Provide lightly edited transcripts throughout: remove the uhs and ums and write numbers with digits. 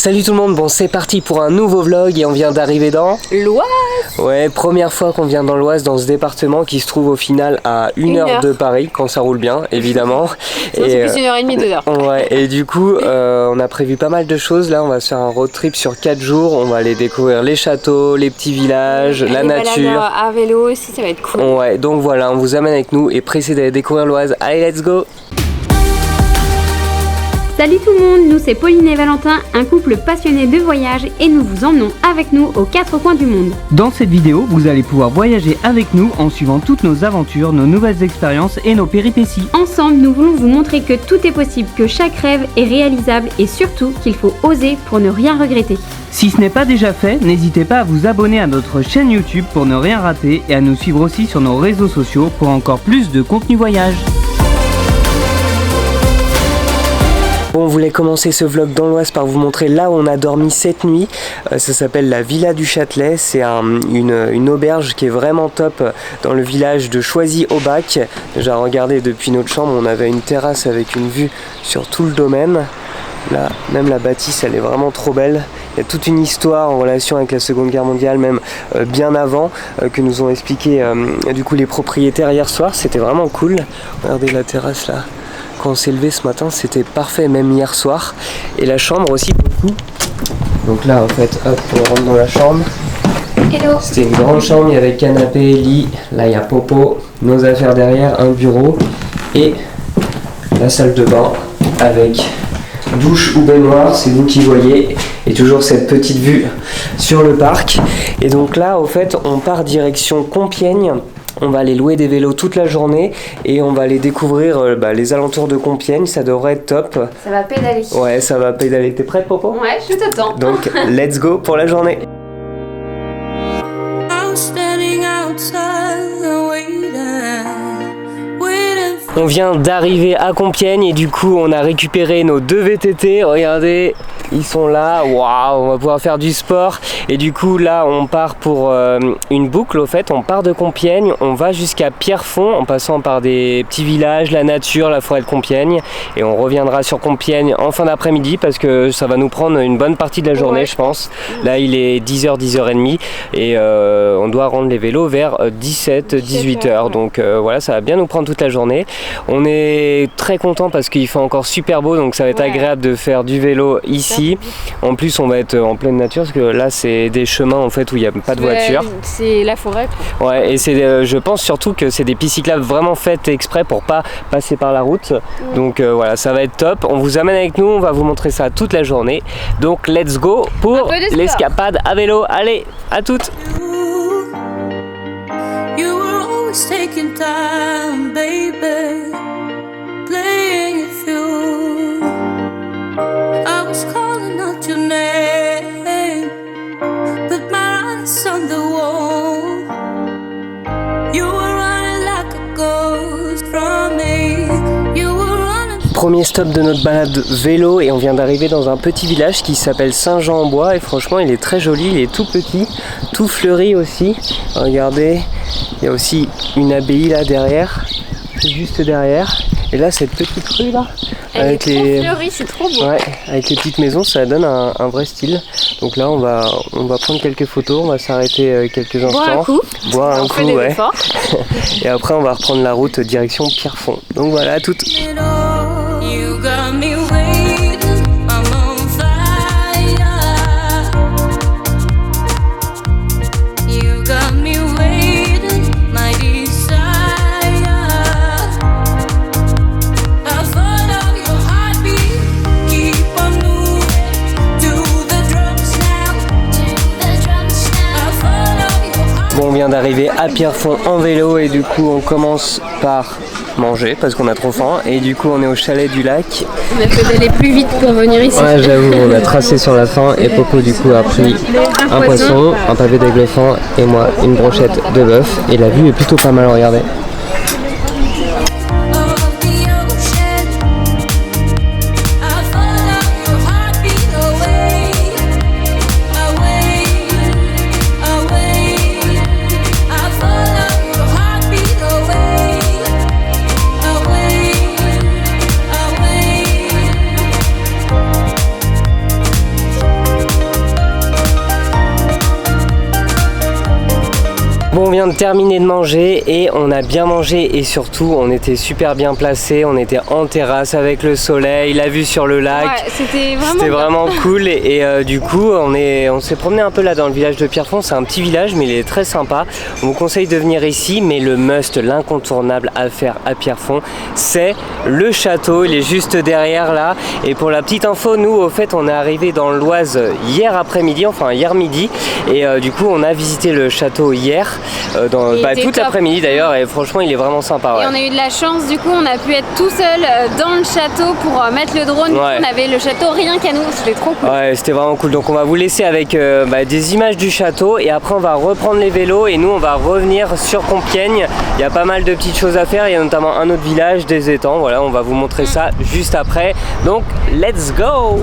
Salut tout le monde, bon c'est parti pour un nouveau vlog et on vient d'arriver dans l'Oise. Ouais, première fois qu'on vient dans l'Oise, dans ce département qui se trouve au final à 1 heure de Paris, quand ça roule bien évidemment. Sinon c'est plus 1h30, 2 heures. Ouais, et du coup on a prévu pas mal de choses, là on va se faire un road trip sur 4 jours, on va aller découvrir les châteaux, les petits villages, la nature. À vélo aussi, ça va être cool. Ouais, donc voilà, on vous amène avec nous et pressé d'aller découvrir l'Oise. Allez, let's go! Salut tout le monde, nous c'est Pauline et Valentin, un couple passionné de voyage et nous vous emmenons avec nous aux 4 coins du monde. Dans cette vidéo, vous allez pouvoir voyager avec nous en suivant toutes nos aventures, nos nouvelles expériences et nos péripéties. Ensemble, nous voulons vous montrer que tout est possible, que chaque rêve est réalisable et surtout qu'il faut oser pour ne rien regretter. Si ce n'est pas déjà fait, n'hésitez pas à vous abonner à notre chaîne YouTube pour ne rien rater et à nous suivre aussi sur nos réseaux sociaux pour encore plus de contenu voyage. Bon, on voulait commencer ce vlog dans l'Oise par vous montrer là où on a dormi cette nuit. Ça s'appelle la Villa du Châtelet. C'est une auberge qui est vraiment top dans le village de Choisy-au-Bac. Déjà regardez, depuis notre chambre, on avait une terrasse avec une vue sur tout le domaine. Là, même la bâtisse, elle est vraiment trop belle. Il y a toute une histoire en relation avec la Seconde Guerre mondiale, même bien avant, que nous ont expliqué du coup les propriétaires hier soir. C'était vraiment cool. Regardez la terrasse là. Quand on s'est levé ce matin, c'était parfait, même hier soir. Et la chambre aussi, pour le coup. Donc là, en fait, hop, on rentre dans la chambre. Hello. C'était une grande chambre, il y avait canapé, lit. Là, il y a popo, nos affaires derrière, un bureau. Et la salle de bain avec douche ou baignoire, c'est vous qui voyez. Et toujours cette petite vue sur le parc. Et donc là, au fait, on part direction Compiègne. On va aller louer des vélos toute la journée et on va aller découvrir les alentours de Compiègne, ça devrait être top. Ça va pédaler. Ouais, ça va pédaler. T'es prête, Popo? Ouais, je t'attends. Donc, let's go pour la journée. On vient d'arriver à Compiègne et du coup on a récupéré nos 2 VTT, regardez, ils sont là, waouh, on va pouvoir faire du sport. Et du coup là on part pour une boucle, au fait, on part de Compiègne, on va jusqu'à Pierrefonds en passant par des petits villages, la nature, la forêt de Compiègne. Et on reviendra sur Compiègne en fin d'après-midi parce que ça va nous prendre une bonne partie de la journée, je pense. Là il est 10h, 10h30 et on doit rendre les vélos vers 17, 18h. Donc voilà, ça va bien nous prendre toute la journée. On est très content parce qu'il fait encore super beau, donc ça va être agréable de faire du vélo ici. En plus on va être en pleine nature parce que là c'est des chemins en fait où il n'y a pas de voiture. C'est la forêt quoi. Ouais, et c'est, je pense surtout que c'est des pistes cyclables vraiment faites exprès pour pas passer par la route. Donc voilà, ça va être top. On vous amène avec nous, on va vous montrer ça toute la journée. Donc let's go pour l'escapade à vélo. Allez, à toutes. Taking time, baby, playing it through. I was calling out your name, but my eyes on the wall. You were running like a ghost from me. You were running. Premier stop de notre balade vélo et on vient d'arriver dans un petit village qui s'appelle Saint-Jean-en-Bois et franchement il est très joli, il est tout petit, tout fleuri aussi. Regardez, il y a aussi une abbaye là derrière, juste derrière. Et là cette petite rue là, avec les fleurie, c'est trop beau. Ouais, avec les petites maisons, ça donne un vrai style. Donc là on va prendre quelques photos, on va s'arrêter quelques instants. Boire un coup, ouais. Et après on va reprendre la route direction Pierrefonds. Donc voilà, à toutes. You got me waiting, I'm on fire. You got me waiting, my desire. I follow your heartbeat, keep on moving to the drums now. I follow your heartbeat. Bon, on vient d'arriver à Pierrefonds en vélo et du coup on commence par manger parce qu'on a trop faim et du coup on est au chalet du lac. On a fait d'aller plus vite pour venir ici. Ouais, j'avoue, on a tracé sur la fin et Popo du coup a pris un poisson, un pavé d'aigle fin et moi une brochette de bœuf et la vue est plutôt pas mal, regardez. Bon, on vient de terminer de manger et on a bien mangé et surtout on était super bien placés, on était en terrasse avec le soleil, la vue sur le lac. Ouais, c'était C'était vraiment vraiment cool et du coup on s'est promené un peu là dans le village de Pierrefonds. C'est un petit village mais il est très sympa. On vous conseille de venir ici, mais le must, l'incontournable à faire à Pierrefonds, c'est le château. Il est juste derrière là. Et pour la petite info, nous au fait on est arrivé dans l'Oise hier après-midi, enfin hier midi, et du coup on a visité le château hier. Toute l'après-midi d'ailleurs, et franchement il est vraiment sympa. Ouais. Et on a eu de la chance, du coup on a pu être tout seul dans le château pour mettre le drone. Ouais. On avait le château rien qu'à nous, c'était trop cool. Ouais, c'était vraiment cool. Donc on va vous laisser avec des images du château et après on va reprendre les vélos et nous on va revenir sur Compiègne. Il y a pas mal de petites choses à faire, il y a notamment un autre village, des étangs. Voilà, on va vous montrer ça juste après. Donc let's go!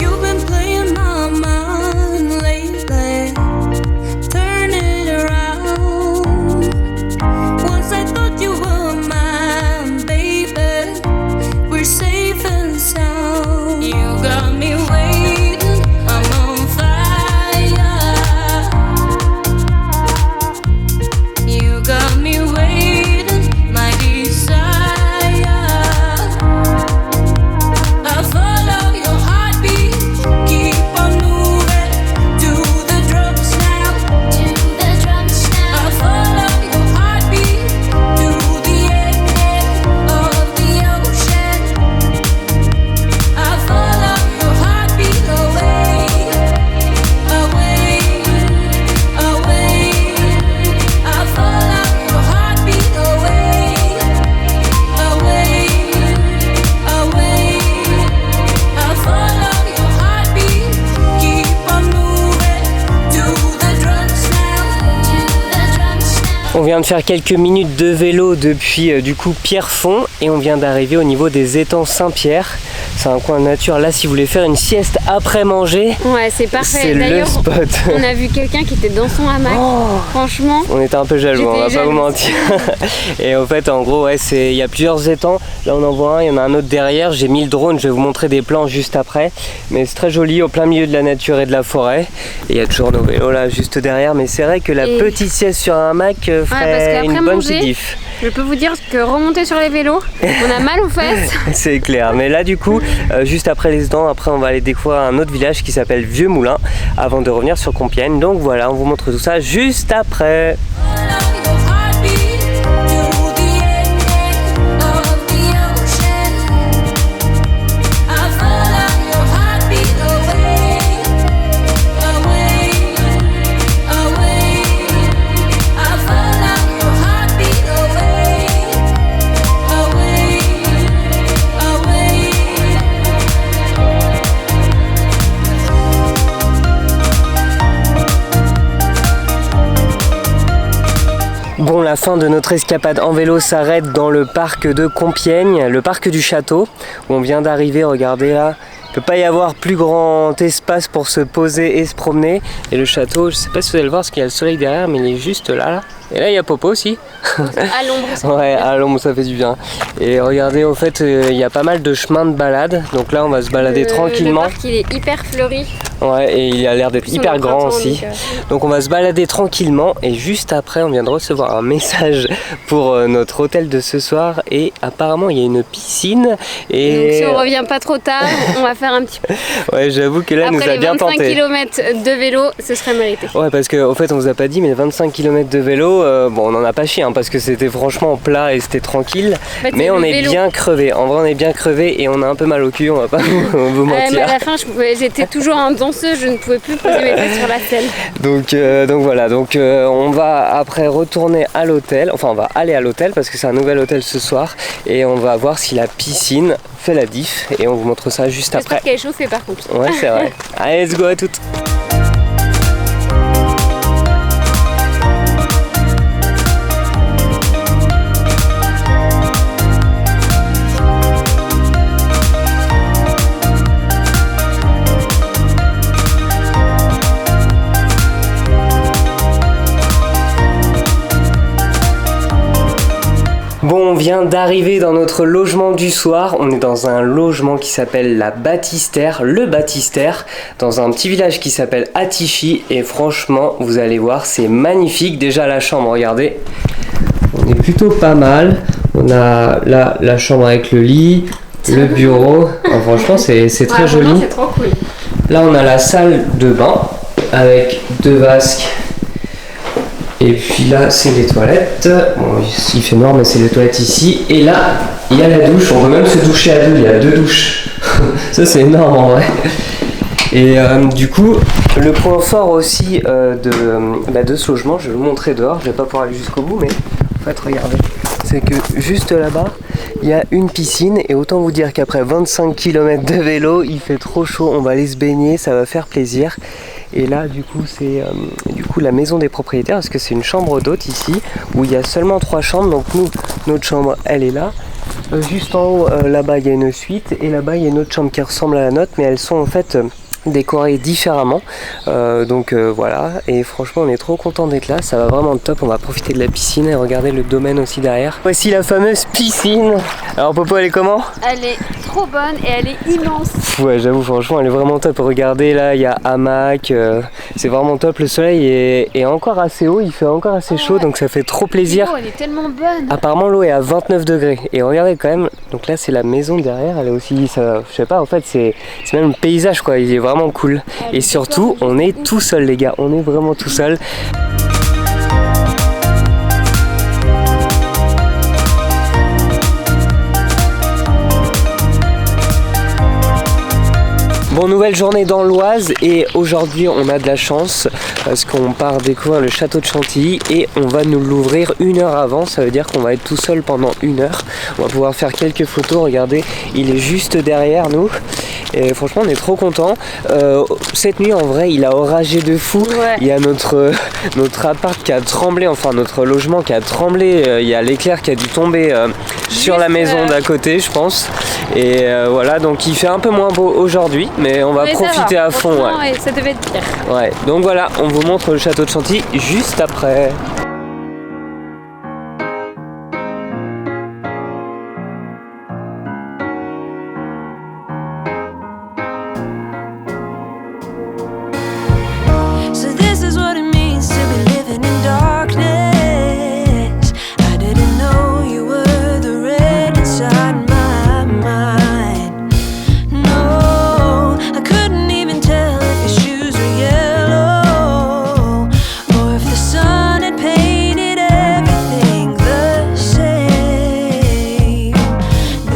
You've been playing my mind lately, turn it around. Once I thought you were mine, baby, we're safe and sound. You got me waiting, I'm on fire. You got me waiting, my desire. I follow your heartbeat, keep on moving to the drums now. I follow your heartbeat to the end of the ocean. I follow your heartbeat away, away, away. I follow your heartbeat away, away, away. I follow your heartbeat, keep on moving to the drums now. On vient de faire quelques minutes de vélo depuis du coup Pierrefonds et on vient d'arriver au niveau des étangs Saint-Pierre. C'est un coin de nature. Là, si vous voulez faire une sieste après manger, Ouais, c'est parfait. c'est le D'ailleurs, spot. on a vu quelqu'un qui était dans son hamac. Franchement, On était un peu jaloux, on va J'étais pas vous jalouse. mentir. Et en fait, en gros, ouais, il y a plusieurs étangs. Là, on en voit un, il y en a un autre derrière. J'ai mis le drone, je vais vous montrer des plans juste après. Mais c'est très joli, au plein milieu de la nature et de la forêt. Et il y a toujours nos vélos là, juste derrière. Mais c'est vrai que la Et- petite sieste sur un hamac parce ferait qu'après une bonne manger, petite diff. je peux vous dire que remonter sur les vélos, on a mal aux fesses. C'est clair. Mais là, du coup, juste après les étangs, après, on va aller découvrir un autre village qui s'appelle Vieux Moulin avant de revenir sur Compiègne. Donc voilà, on vous montre tout ça juste après. Follow your heartbeat to the end of the ocean. I follow your heartbeat away, away, away. I follow your heartbeat away, away, away. Bon, la fin de notre escapade en vélo s'arrête dans le parc de Compiègne, le parc du château, où on vient d'arriver. Regardez là, il peut pas y avoir plus grand espace pour se poser et se promener. Et le château, je sais pas si vous allez le voir parce qu'il y a le soleil derrière, mais il est juste là. Et là, il y a Popo aussi. À l'ombre, ça. Ouais, à l'ombre, ça fait du bien. Et regardez, au fait, il y a pas mal de chemins de balade. Donc là, on va se balader tranquillement. Le parc, il est hyper fleuri. Ouais, et il a l'air d'être hyper grand printemps, aussi. donc, Donc on va se balader tranquillement et juste après on vient de recevoir un message pour notre hôtel de ce soir et apparemment il y a une piscine Donc et si on revient pas trop tard, on va faire un petit peu. ouais, j'avoue que là elle nous Après a les bien 25 tenté. km de vélo, ce serait mérité. Ouais, parce qu'en fait on vous a pas dit, mais 25 km de vélo, bon on en a pas chié hein, parce que c'était franchement plat et c'était tranquille, En fait, mais c'est on le est vélo. bien crevé. En vrai on est bien crevé et on a un peu mal au cul, on va pas vous Mais mentir. à la fin, j'étais toujours en danseuse, je ne pouvais plus poser mes pieds sur la selle. Donc voilà, on va après retourner à l'hôtel, enfin on va aller à l'hôtel parce que c'est un nouvel hôtel ce soir et on va voir si la piscine fait la diff et on vous montre ça juste J'espère après. qu'elle est chauffée par contre. Ouais, c'est vrai. Allez, let's go à toutes. Bon, on vient d'arriver dans notre logement du soir. On est dans un logement qui s'appelle la Baptistère, le Baptistère, dans un petit village qui s'appelle Atichi. Et franchement, vous allez voir, c'est magnifique. Déjà la chambre, regardez, on est plutôt pas mal. On a là la chambre avec le lit, le bureau. Enfin, franchement, c'est très joli. C'est trop cool. Là, on a la salle de bain avec 2 vasques. Et puis là, c'est les toilettes. Bon, il fait noir, mais c'est les toilettes ici. Et là, il y a la douche. On peut même se doucher à deux. Il y a 2 douches. Ça, c'est énorme en vrai. Et du coup, le point fort aussi de ce logement, je vais vous montrer dehors. Je vais pas pouvoir aller jusqu'au bout, mais en fait, regardez. C'est que juste là-bas, il y a une piscine. Et autant vous dire qu'après 25 km de vélo, il fait trop chaud. On va aller se baigner, ça va faire plaisir. Et là, du coup, c'est la maison des propriétaires, parce que c'est une chambre d'hôte ici, où il y a seulement 3 chambres. Donc nous, notre chambre, elle est là. Juste en haut, là-bas, il y a une suite, et là-bas, il y a une autre chambre qui ressemble à la nôtre, mais elles sont en fait décorées différemment. Voilà, et franchement, on est trop content d'être là. Ça va vraiment top. On va profiter de la piscine et regarder le domaine aussi derrière. Voici la fameuse piscine. Alors, Popo, elle est comment? Elle est trop bonne et elle est immense. Ouais, j'avoue, franchement, elle est vraiment top. Regardez, là, il y a hamac. C'est vraiment top. Le soleil est encore assez haut. Il fait encore assez chaud, donc ça fait trop plaisir. L'eau, elle est tellement bonne. Apparemment, l'eau est à 29 degrés. Et regardez quand même. Donc là, c'est la maison derrière. Elle est aussi, ça, je sais pas, en fait, c'est même le paysage, quoi. Il est vraiment cool. Et surtout, on est tout seul, les gars. On est vraiment tout seul. Bon, nouvelle journée dans l'Oise et aujourd'hui on a de la chance parce qu'on part découvrir le château de Chantilly et on va nous l'ouvrir 1 heure avant. Ça veut dire qu'on va être tout seul pendant 1 heure. On va pouvoir faire quelques photos. Regardez, il est juste derrière nous et franchement on est trop contents. Cette nuit en vrai il a oragé de fou. Ouais. Il y a notre appart qui a tremblé, enfin notre logement qui a tremblé. Il y a l'éclair qui a dû tomber sur la maison d'à côté, je pense. Et voilà, donc il fait un peu moins beau aujourd'hui, mais on va profiter à fond. Ouais. Ça devait être pire. Ouais, donc voilà, on vous montre le château de Chantilly juste après. So this is what it means to be living in darkness. I didn't know you were the red inside my mind. No, I couldn't even tell if your shoes were yellow or if the sun had painted everything the same.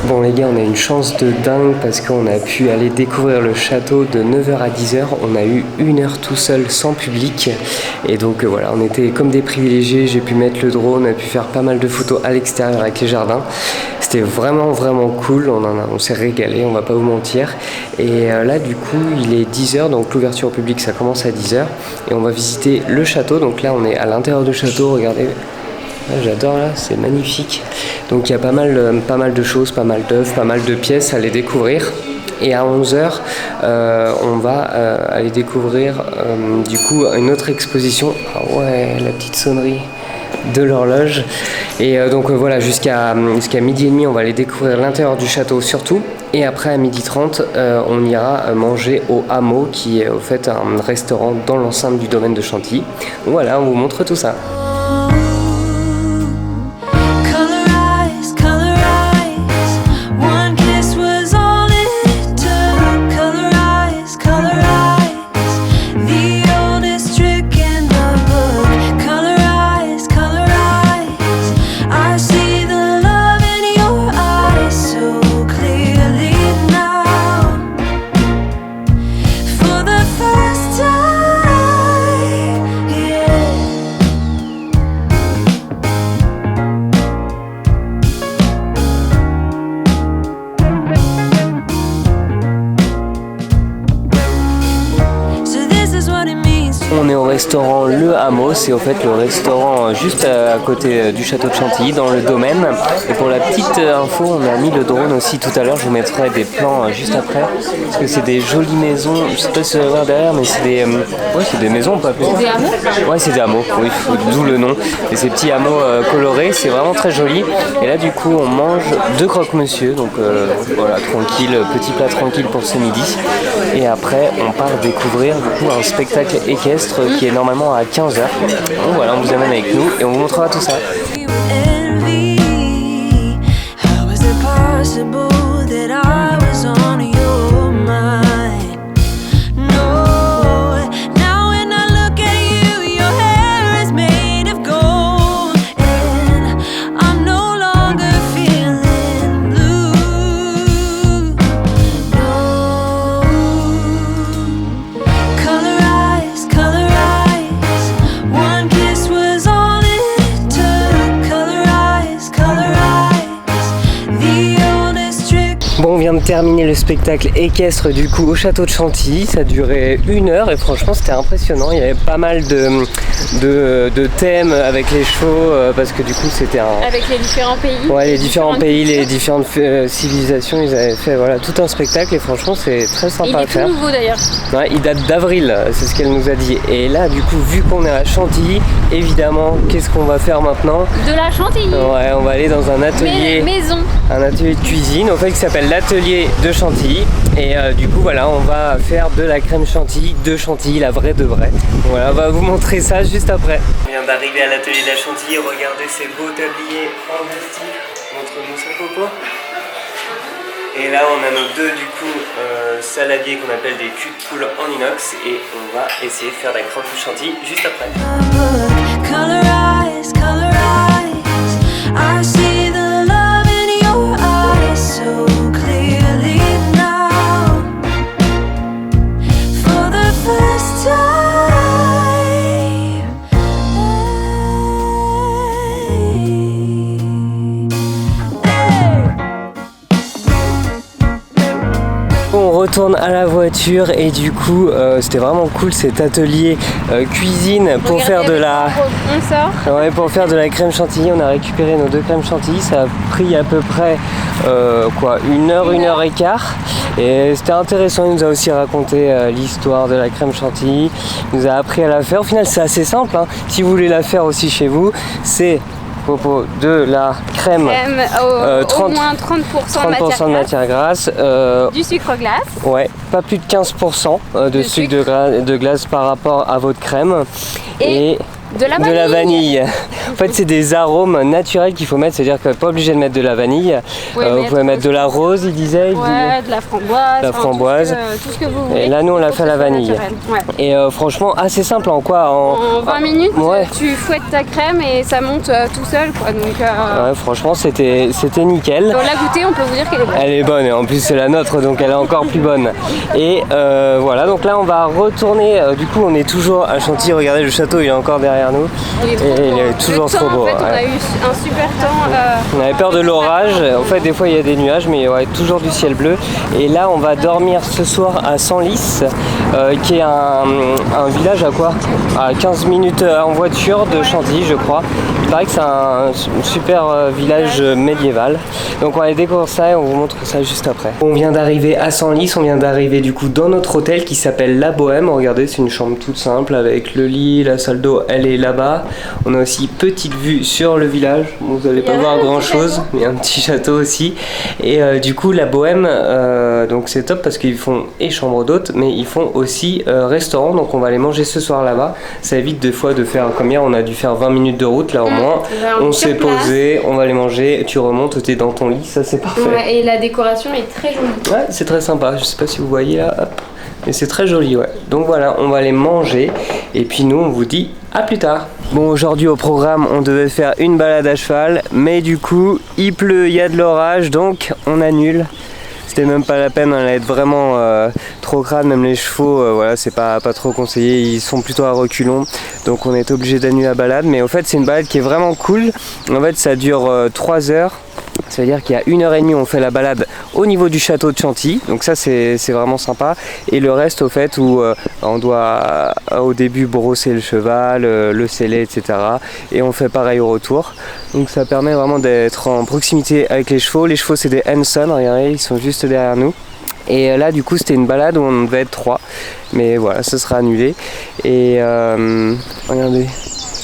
Bon les gars, on a une chance de dingue parce qu'on a pu aller découvrir le château de 9h à 10h. On a eu 1 heure tout seul sans public. Et donc voilà, on était comme des privilégiés. J'ai pu mettre le drone, on a pu faire pas mal de photos à l'extérieur avec les jardins. C'était vraiment cool, on s'est régalé, on va pas vous mentir. Et là du coup il est 10h, donc l'ouverture au public ça commence à 10h. Et on va visiter le château, donc là on est à l'intérieur du château, regardez. Ah, j'adore là, c'est magnifique. Donc il y a pas mal de choses, pas mal d'œuvres, pas mal de pièces à aller découvrir. Et à 11h, on va aller découvrir du coup une autre exposition. Ah ouais, la petite sonnerie de l'horloge. Et donc voilà, jusqu'à 12h30, on va aller découvrir l'intérieur du château surtout. Et après à 12h30, on ira manger au Hameau, qui est au fait un restaurant dans l'enceinte du domaine de Chantilly. Voilà, on vous montre tout ça. Color eyes, one kiss was all it took. Color eyes, the oldest trick in the book. Color eyes, I see the love in your eyes so clearly now. For the first time, yeah. restaurant Le Hameau. C'est au fait le restaurant juste à côté du château de Chantilly, dans le domaine. Et pour la petite info, on a mis le drone aussi tout à l'heure. Je vous mettrai des plans juste après. Parce que c'est des jolies maisons. Je sais pas si vous allez voir derrière, mais c'est des maisons, pas plus. C'est des hameaux ? Ouais, c'est des hameaux, oui, d'où le nom. Et ces petits hameaux colorés, c'est vraiment très joli. Et là, du coup, on mange 2 croque-monsieur. Donc voilà, tranquille, petit plat tranquille pour ce midi. Et après, on part découvrir du coup un spectacle équestre qui est normalement à 15h. Donc voilà, on vous amène avec nous et on vous montrera tout ça. How is it possible that I was on your mind? No, now when I look at you, your hair is made of gold, and I'm no longer feeling blue. No, color eyes, one kiss was all it took. Color eyes, the oldest trick. Bon, on vient de terminer le spectacle équestre du coup au château de Chantilly. Ça a duré 1 heure et franchement c'était impressionnant. Il y avait pas mal de thèmes avec les chevaux parce que du coup c'était un... Avec les différents pays. Ouais, les différents pays, cultures. les différentes civilisations, ils avaient fait voilà, tout un spectacle et franchement c'est très sympa Il à est tout faire. nouveau d'ailleurs. Ouais, il date d'avril, c'est ce qu'elle nous a dit. Et là du coup vu qu'on est à Chantilly, évidemment qu'est-ce qu'on va faire maintenant? De la Chantilly. Ouais, on va aller dans un atelier. Maison. Un atelier de cuisine au fait qui s'appelle l'atelier de Chantilly et du coup voilà on va faire de la crème chantilly de Chantilly, la vraie de vraie. Voilà, on va vous montrer ça juste après. On vient d'arriver à l'atelier de la Chantilly, regardez ces beaux tabliers en plastique, montre-nous ça Coco. Et là on a nos 2 du coup saladiers qu'on appelle des culs de poule en inox et on va essayer de faire de la crème chantilly juste après. Color eyes, I see the love in your eyes so clearly now. For the first time. On retourne à la voiture et du coup c'était vraiment cool cet atelier cuisine pour faire de la... On sort. Ouais, pour faire de la crème chantilly. On a récupéré nos 2 crèmes chantilly, ça a pris à peu près 1 heure et quart et c'était intéressant. Il nous a aussi raconté l'histoire de la crème chantilly, il nous a appris à la faire. Au final c'est assez simple hein. Si vous voulez la faire aussi chez vous, c'est de la crème, au moins 30% de matière grasse, du sucre glace. ouais, pas plus de 15% de sucre de glace par rapport à votre crème et de la vanille. En fait c'est des arômes naturels qu'il faut mettre, c'est-à-dire que pas obligé de mettre de la vanille, vous pouvez mettre de la rose, il disait. Ouais, de la framboise. La framboise. Tout ce que vous voulez. Et là nous on l'a fait à la vanille. Ouais. Et franchement assez simple en quoi en 20 minutes ouais. Tu fouettes ta crème et ça monte tout seul quoi. Donc, ouais, franchement c'était nickel. On l'a goûté, on peut vous dire qu'elle est bonne. Elle est bonne et en plus c'est la nôtre donc elle est encore plus bonne. Et voilà, donc là on va retourner, du coup on est toujours à Chantilly, regardez le château il est encore derrière nous. Il est trop et beau. il est toujours Le temps, trop beau. En fait, ouais. on a eu un super temps. On avait peur de l'orage, en fait des fois il y a des nuages mais ouais, toujours du ciel bleu. Et là on va dormir ce soir à Senlis, qui est un village à quoi? À 15 minutes en voiture de Chantilly je crois. Il paraît que c'est un super village médiéval. Donc on va aller découvrir ça et on vous montre ça juste après. On vient d'arriver à Senlis, on vient d'arriver du coup dans notre hôtel qui s'appelle La Bohème. Regardez, c'est une chambre toute simple avec le lit, la salle d'eau elle est là-bas. On a aussi petite vue sur le village. Bon, vous n'allez pas voir grand chose, mais il y a un petit château aussi. Et du coup La Bohème, donc c'est top parce qu'ils font et chambre d'hôte, mais ils font aussi restaurant. Donc on va aller manger ce soir là-bas. Ça évite des fois de faire comme hier, on a dû faire 20 minutes de route là au moins. On s'est posé, on va aller manger, tu remontes, t'es dans ton lit, ça c'est parfait. Ouais, et la décoration est très jolie. Ouais, c'est très sympa, je sais pas si vous voyez là, hop. Mais c'est très joli, ouais. Donc voilà, on va aller manger et puis nous on vous dit à plus tard. Bon, aujourd'hui au programme on devait faire une balade à cheval, mais du coup il pleut, il y a de l'orage, donc on annule. C'était même pas la peine, on allait être vraiment trop crade, même les chevaux, voilà, c'est pas trop conseillé, ils sont plutôt à reculons, donc on est obligé d'annuler la balade. Mais au fait c'est une balade qui est vraiment cool, en fait ça dure 3 heures. Ça veut dire qu'il y a 1h30 on fait la balade au niveau du château de Chantilly, donc ça c'est vraiment sympa. Et le reste au fait où on doit au début brosser le cheval, le seller, etc. Et on fait pareil au retour. Donc ça permet vraiment d'être en proximité avec les chevaux. Les chevaux c'est des Henson, regardez, ils sont juste derrière nous. Et là du coup c'était une balade où on devait être 3, mais voilà, ce sera annulé. Et regardez,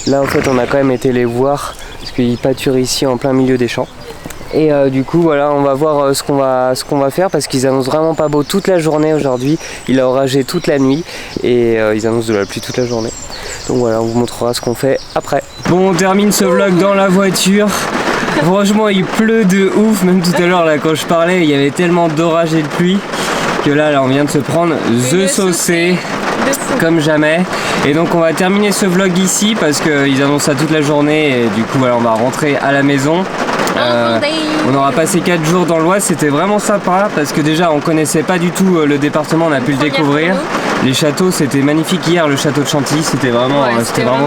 là en fait on a quand même été les voir parce qu'ils pâturent ici en plein milieu des champs. Et du coup voilà, on va voir ce qu'on va faire parce qu'ils annoncent vraiment pas beau toute la journée aujourd'hui. Il a oragé toute la nuit et ils annoncent de la pluie toute la journée. Donc voilà, on vous montrera ce qu'on fait après. Bon, on termine ce vlog dans la voiture. Franchement il pleut de ouf, même tout à l'heure là quand je parlais il y avait tellement d'orage et de pluie que là on vient de se prendre the saucé comme jamais. Et donc on va terminer ce vlog ici parce qu'ils annoncent ça toute la journée et du coup voilà, on va rentrer à la maison. On aura passé 4 jours dans l'Oise, c'était vraiment sympa parce que déjà on connaissait pas du tout le département, on a pu le découvrir. Les châteaux c'était magnifique hier, le château de Chantilly c'était vraiment,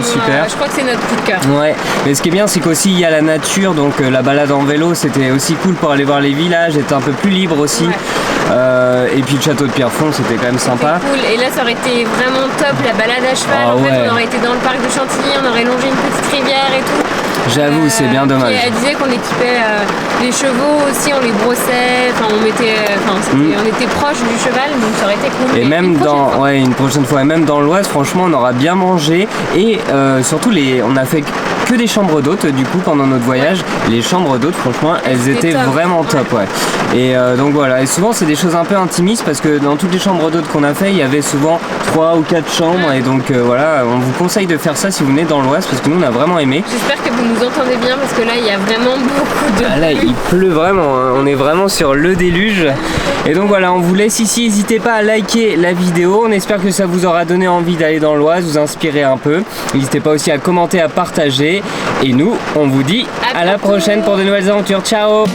super. Je crois que c'est notre coup de cœur. Ouais, mais ce qui est bien c'est qu'aussi il y a la nature, donc la balade en vélo c'était aussi cool pour aller voir les villages, être un peu plus libre aussi. Ouais. Et puis le château de Pierrefonds c'était quand même sympa. Cool, et là ça aurait été vraiment top la balade à cheval. En fait on aurait été dans le parc de Chantilly, on aurait longé une petite rivière et tout. J'avoue, c'est bien dommage. Elle disait qu'on équipait les chevaux aussi, on les brossait, enfin on était proche du cheval, donc ça aurait été cool. Et même une prochaine fois, et même dans l'Oise, franchement, on aura bien mangé et surtout on a fait que des chambres d'hôtes du coup pendant notre voyage. Les chambres d'hôtes, franchement, elles étaient vraiment top, ouais. Et donc voilà, et souvent c'est des choses un peu intimistes parce que dans toutes les chambres d'hôtes qu'on a fait, il y avait souvent 3 ou 4 chambres et donc voilà, on vous conseille de faire ça si vous venez dans l'Oise parce que nous on a vraiment aimé. J'espère que vous nous entendez bien parce que là il y a vraiment beaucoup de... Là il pleut vraiment, hein. On est vraiment sur le déluge. Et donc voilà, on vous laisse ici, n'hésitez pas à liker la vidéo, on espère que ça vous aura donné envie d'aller dans l'Oise, vous inspirer un peu. N'hésitez pas aussi à commenter, à partager et nous on vous dit à la prochaine pour de nouvelles aventures, ciao.